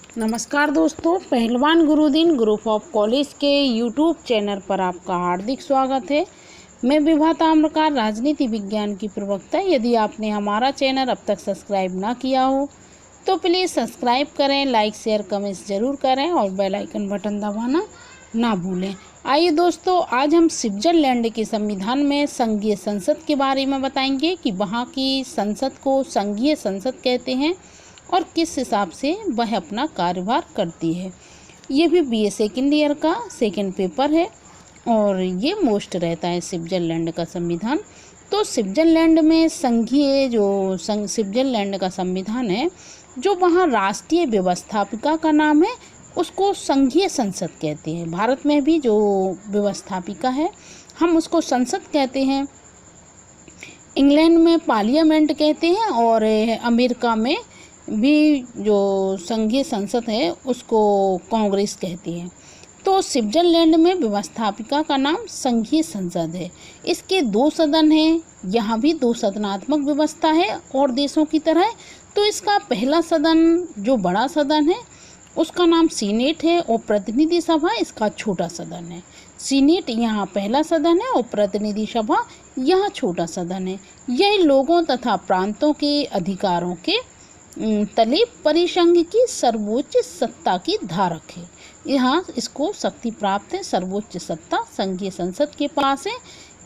नमस्कार दोस्तों, पहलवान गुरुदिन ग्रुप ऑफ कॉलेज के यूट्यूब चैनल पर आपका हार्दिक स्वागत है। मैं विभा ताम्रकार, राजनीति विज्ञान की प्रवक्ता। यदि आपने हमारा चैनल अब तक सब्सक्राइब ना किया हो तो प्लीज़ सब्सक्राइब करें, लाइक शेयर कमेंट्स ज़रूर करें और बेल आइकन बटन दबाना ना भूलें। आइए दोस्तों, आज हम स्विट्ज़रलैंड के संविधान में संघीय संसद के बारे में बताएंगे कि वहाँ की संसद को संघीय संसद कहते हैं और किस हिसाब से वह अपना कार्यभार करती है। ये भी बीए सेकेंड ईयर का सेकेंड पेपर है और ये मोस्ट रहता है स्विट्ज़रलैंड का संविधान। तो स्विट्ज़रलैंड में स्विट्ज़रलैंड का संविधान है, जो वहाँ राष्ट्रीय व्यवस्थापिका का नाम है, उसको संघीय संसद कहते हैं। भारत में भी जो व्यवस्थापिका है हम उसको संसद कहते हैं। इंग्लैंड में पार्लियामेंट कहते हैं और अमेरिका में भी जो संघीय संसद है उसको कांग्रेस कहती है। तो स्विट्ज़रलैंड में व्यवस्थापिका का नाम संघीय संसद है। इसके 2 सदन हैं, यहाँ भी 2 सदनात्मक व्यवस्था है और देशों की तरह। तो इसका पहला सदन जो बड़ा सदन है उसका नाम सीनेट है और प्रतिनिधि सभा इसका छोटा सदन है। सीनेट यहाँ पहला सदन है और प्रतिनिधि सभा यहाँ छोटा सदन है। यह लोगों तथा प्रांतों के अधिकारों के तले परिसंघ की सर्वोच्च सत्ता की धारक है। यहाँ इसको शक्ति प्राप्त है, सर्वोच्च सत्ता संघीय संसद के पास है।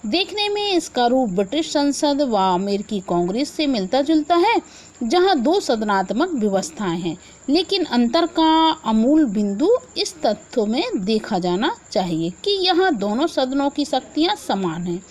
देखने में इसका रूप ब्रिटिश संसद व अमेरिकी कांग्रेस से मिलता जुलता है, जहाँ 2 सदनात्मक व्यवस्थाएं हैं, लेकिन अंतर का अमूल बिंदु इस तथ्य में देखा जाना चाहिए कि यहाँ दोनों सदनों की शक्तियाँ समान हैं।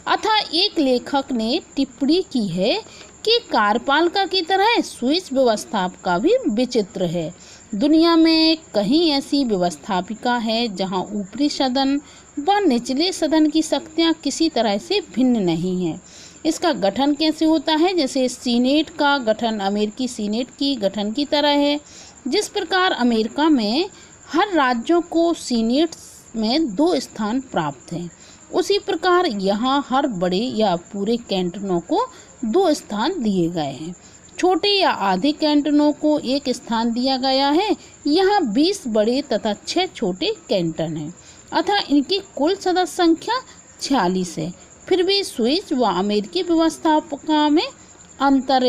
अतः एक लेखक ने टिप्पणी की है कि कार्यपालिका की तरह स्विस व्यवस्थापिका भी विचित्र है। दुनिया में कहीं ऐसी व्यवस्थापिका है जहां ऊपरी सदन व निचले सदन की शक्तियां किसी तरह से भिन्न नहीं है। इसका गठन कैसे होता है? जैसे सीनेट का गठन अमेरिकी सीनेट की गठन की तरह है। जिस प्रकार अमेरिका में हर राज्यों को सीनेट में 2 स्थान प्राप्त हैं, उसी प्रकार यहाँ हर बड़े या पूरे कैंटनों को 2 स्थान दिए गए हैं। छोटे या आधे कैंटनों को 1 स्थान दिया गया है। यहाँ 20 बड़े तथा 6 छोटे कैंटन हैं, अतः इनकी कुल सदस्य संख्या 46 है। फिर भी स्विस व अमेरिकी व्यवस्थापिका में अंतर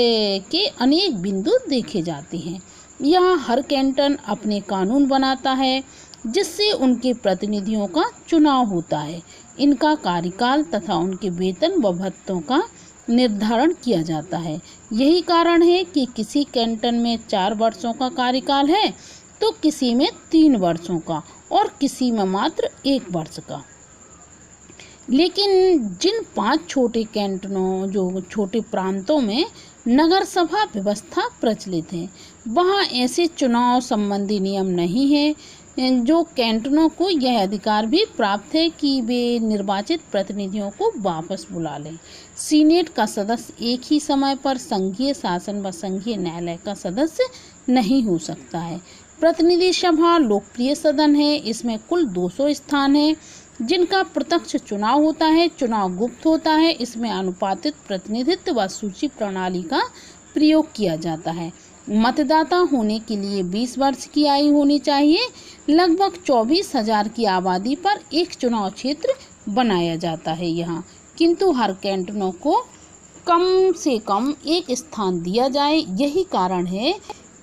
के अनेक बिंदु देखे जाते हैं। यहाँ हर कैंटन अपने कानून बनाता है, जिससे उनके प्रतिनिधियों का चुनाव होता है। इनका कार्यकाल तथा उनके वेतन व भत्तों का निर्धारण किया जाता है। यही कारण है कि किसी कैंटन में 4 वर्षों का कार्यकाल है तो किसी में 3 वर्षों का और किसी में मात्र 1 वर्ष का। लेकिन जिन 5 छोटे कैंटनों जो छोटे प्रांतों में नगर सभा व्यवस्था प्रचलित है, वहाँ ऐसे चुनाव संबंधी नियम नहीं है। जो कैंटनों को यह अधिकार भी प्राप्त है कि वे निर्वाचित प्रतिनिधियों को वापस बुला लें। सीनेट का सदस्य एक ही समय पर संघीय शासन व संघीय न्यायालय का सदस्य नहीं हो सकता है। प्रतिनिधि सभा लोकप्रिय सदन है। इसमें कुल 200 स्थान हैं, जिनका प्रत्यक्ष चुनाव होता है। चुनाव गुप्त होता है। इसमें अनुपातित प्रतिनिधित्व व सूची प्रणाली का प्रयोग किया जाता है। मतदाता होने के लिए 20 वर्ष की आयु होनी चाहिए। लगभग 24,000 की आबादी पर एक चुनाव क्षेत्र बनाया जाता है यहाँ, किंतु हर कैंटनों को कम से कम 1 स्थान दिया जाए। यही कारण है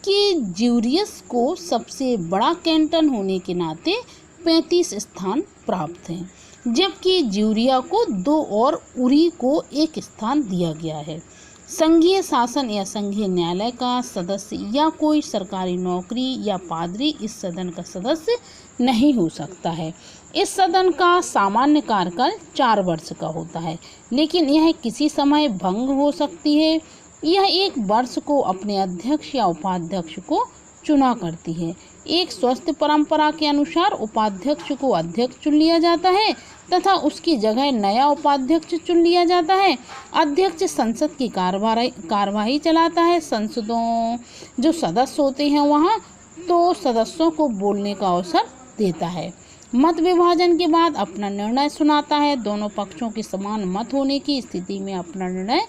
कि ज्यूरियस को सबसे बड़ा कैंटन होने के नाते 35 स्थान प्राप्त हैं, जबकि ज्यूरिया को 2 और उरी को 1 स्थान दिया गया है। संघीय शासन या संघीय न्यायालय का सदस्य या कोई सरकारी नौकरी या पादरी इस सदन का सदस्य नहीं हो सकता है। इस सदन का सामान्य कार्यकाल 4 वर्ष का होता है, लेकिन यह किसी समय भंग हो सकती है। यह 1 वर्ष को अपने अध्यक्ष या उपाध्यक्ष को चुना करती है। एक स्वस्थ परंपरा के अनुसार उपाध्यक्ष को अध्यक्ष चुन लिया जाता है तथा उसकी जगह नया उपाध्यक्ष चुन लिया जाता है। अध्यक्ष संसद की कार्यवाही चलाता है। संसदों जो सदस्य होते हैं वहाँ तो सदस्यों को बोलने का अवसर देता है। मत विभाजन के बाद अपना निर्णय सुनाता है। दोनों पक्षों के समान मत होने की स्थिति में अपना निर्णय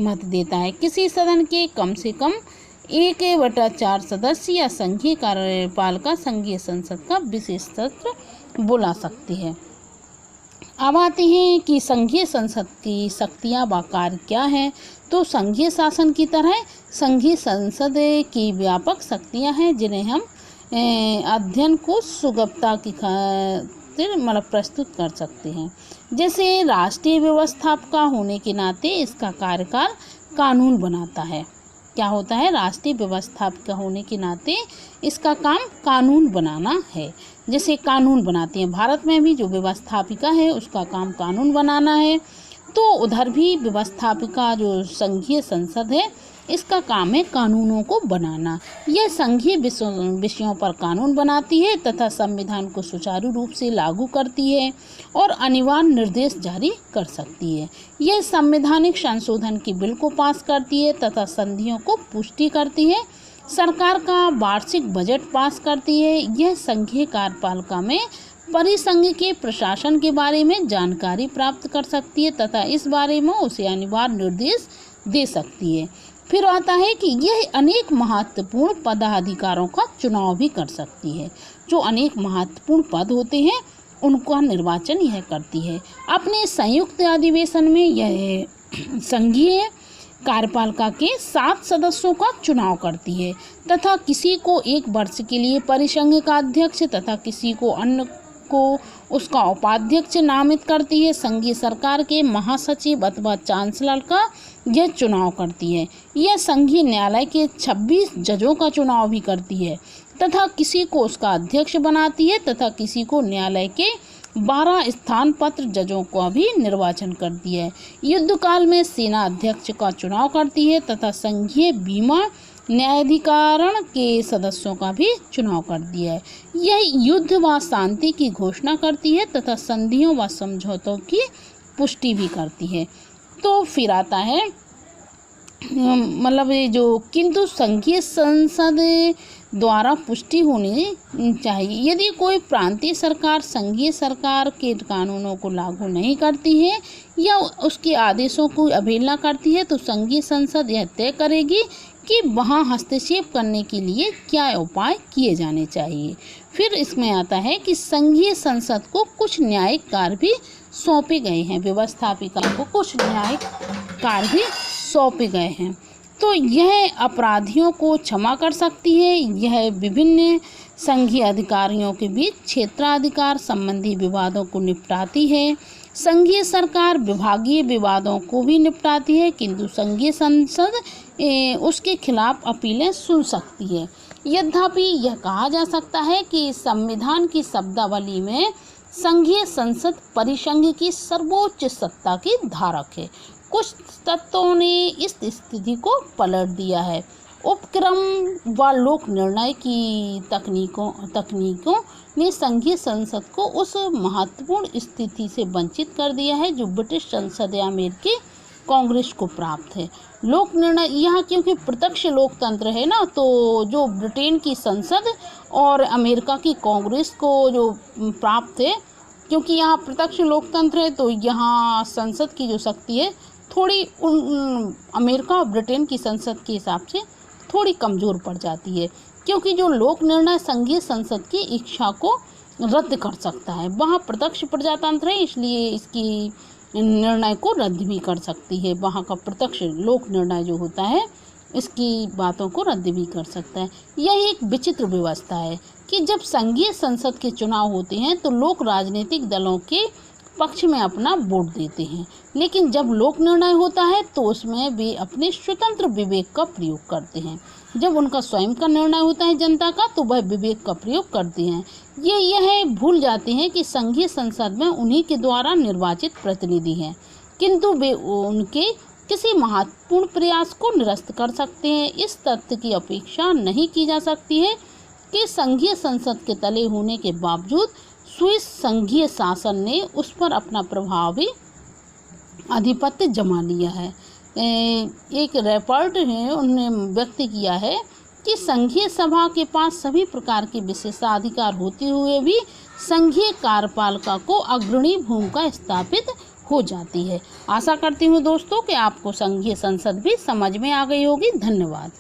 मत देता है। किसी सदन के कम से कम 1/4 सदस्य या संघीय कार्यपालिका संघीय संसद का विशेष सत्र बुला सकती है। अब आते हैं कि संघीय संसद की शक्तियाँ व कार्य क्या हैं। तो संघीय शासन की तरह संघीय संसद की व्यापक शक्तियाँ हैं जिन्हें हम अध्ययन को सुगमता की खातिर प्रस्तुत कर सकते हैं। जैसे राष्ट्रीय व्यवस्थापिका होने के नाते इसका कार्यकाल कानून बनाता है। क्या होता है? राष्ट्रीय व्यवस्थापिका होने के नाते इसका काम कानून बनाना है। जैसे कानून बनाते हैं, भारत में भी जो व्यवस्थापिका है उसका काम कानून बनाना है, तो उधर भी व्यवस्थापिका जो संघीय संसद है इसका काम है कानूनों को बनाना। यह संघीय विषयों पर कानून बनाती है तथा संविधान को सुचारू रूप से लागू करती है और अनिवार्य निर्देश जारी कर सकती है। यह संवैधानिक संशोधन के बिल को पास करती है तथा संधियों को पुष्टि करती है। सरकार का वार्षिक बजट पास करती है। यह संघीय कार्यपालिका में परिसंघ के प्रशासन के बारे में जानकारी प्राप्त कर सकती है तथा इस बारे में उसे अनिवार्य निर्देश दे सकती है। फिर आता है कि यह अनेक महत्वपूर्ण पदाधिकारों का चुनाव भी कर सकती है। जो अनेक महत्वपूर्ण पद होते हैं उनका निर्वाचन यह करती है। अपने संयुक्त अधिवेशन में यह संघीय कार्यपालिका के 7 सदस्यों का चुनाव करती है तथा किसी को 1 वर्ष के लिए परिसंघ का अध्यक्ष तथा किसी को अन्य को उसका उपाध्यक्ष नामित करती है। संघीय सरकार के महासचिव अथवा चांसलर का यह चुनाव करती है। यह संघीय न्यायालय के 26 जजों का चुनाव भी करती है तथा किसी को उसका अध्यक्ष बनाती है तथा किसी को न्यायालय के 12 स्थान पत्र जजों का भी निर्वाचन करती है। युद्ध काल में सेना अध्यक्ष का चुनाव करती है तथा संघीय बीमा न्यायाधिकरण के सदस्यों का भी चुनाव करती है। यह युद्ध व शांति की घोषणा करती है तथा संधियों व समझौतों की पुष्टि भी करती है। तो फिर आता है ये जो किंतु संघीय संसद द्वारा पुष्टि होनी चाहिए। यदि कोई प्रांतीय सरकार संघीय सरकार के कानूनों को लागू नहीं करती है या उसके आदेशों को अवहेलना करती है तो संघीय संसद यह तय करेगी कि वहाँ हस्तक्षेप करने के लिए क्या उपाय किए जाने चाहिए। फिर इसमें आता है कि संघीय संसद को कुछ न्यायिक कार्य भी सौंपे गए हैं। व्यवस्थापिका को कुछ न्यायिक कार्य भी सौंपे गए हैं। तो यह अपराधियों को क्षमा कर सकती है। यह विभिन्न संघीय अधिकारियों के बीच क्षेत्राधिकार संबंधी विवादों को निपटाती है। संघीय सरकार विभागीय विवादों को भी निपटाती है, किंतु संघीय संसद उसके खिलाफ अपीलें सुन सकती है। यद्यपि यह कहा जा सकता है कि संविधान की शब्दावली में संघीय संसद परिसंघ की सर्वोच्च सत्ता की धारक है। कुछ तत्वों ने इस स्थिति को पलट दिया है। उपक्रम व लोक निर्णय की तकनीकों ने संघीय संसद को उस महत्वपूर्ण स्थिति से वंचित कर दिया है जो ब्रिटिश संसद या अमेरिकी कांग्रेस को प्राप्त है। लोक निर्णय यहाँ क्योंकि प्रत्यक्ष लोकतंत्र है ना, तो जो ब्रिटेन की संसद और अमेरिका की कांग्रेस को जो प्राप्त है, क्योंकि यहाँ प्रत्यक्ष लोकतंत्र है तो यहाँ संसद की जो शक्ति है थोड़ी अमेरिका और ब्रिटेन की संसद के हिसाब से थोड़ी कमज़ोर पड़ जाती है, क्योंकि जो लोक निर्णय संघीय संसद की इच्छा को रद्द कर सकता है। वहाँ प्रत्यक्ष प्रजातंत्र है इसलिए इसकी निर्णय को रद्द भी कर सकती है। वहाँ का प्रत्यक्ष लोक निर्णय जो होता है इसकी बातों को रद्द भी कर सकता है। यह एक विचित्र व्यवस्था है कि जब संघीय संसद के चुनाव होते हैं तो लोग राजनीतिक दलों के पक्ष में अपना वोट देते हैं, लेकिन जब लोक निर्णय होता है तो उसमें वे अपने स्वतंत्र विवेक का प्रयोग करते हैं। जब उनका स्वयं का निर्णय होता है जनता का तो वह विवेक का प्रयोग करते हैं। यह भूल जाते हैं कि संघीय संसद में उन्हीं के द्वारा निर्वाचित प्रतिनिधि हैं, किंतु वे उनके किसी महत्वपूर्ण प्रयास को निरस्त कर सकते हैं। इस तथ्य की अपेक्षा नहीं की जा सकती है कि संघीय संसद के तले होने के बावजूद स्विस संघीय शासन ने उस पर अपना प्रभावी आधिपत्य जमा लिया है। एक रिपोर्ट है उन्होंने व्यक्त किया है कि संघीय सभा के पास सभी प्रकार के विशेषाधिकार होते हुए भी संघीय कार्यपालिका को अग्रणी भूमिका स्थापित हो जाती है। आशा करती हूँ दोस्तों कि आपको संघीय संसद भी समझ में आ गई होगी। धन्यवाद।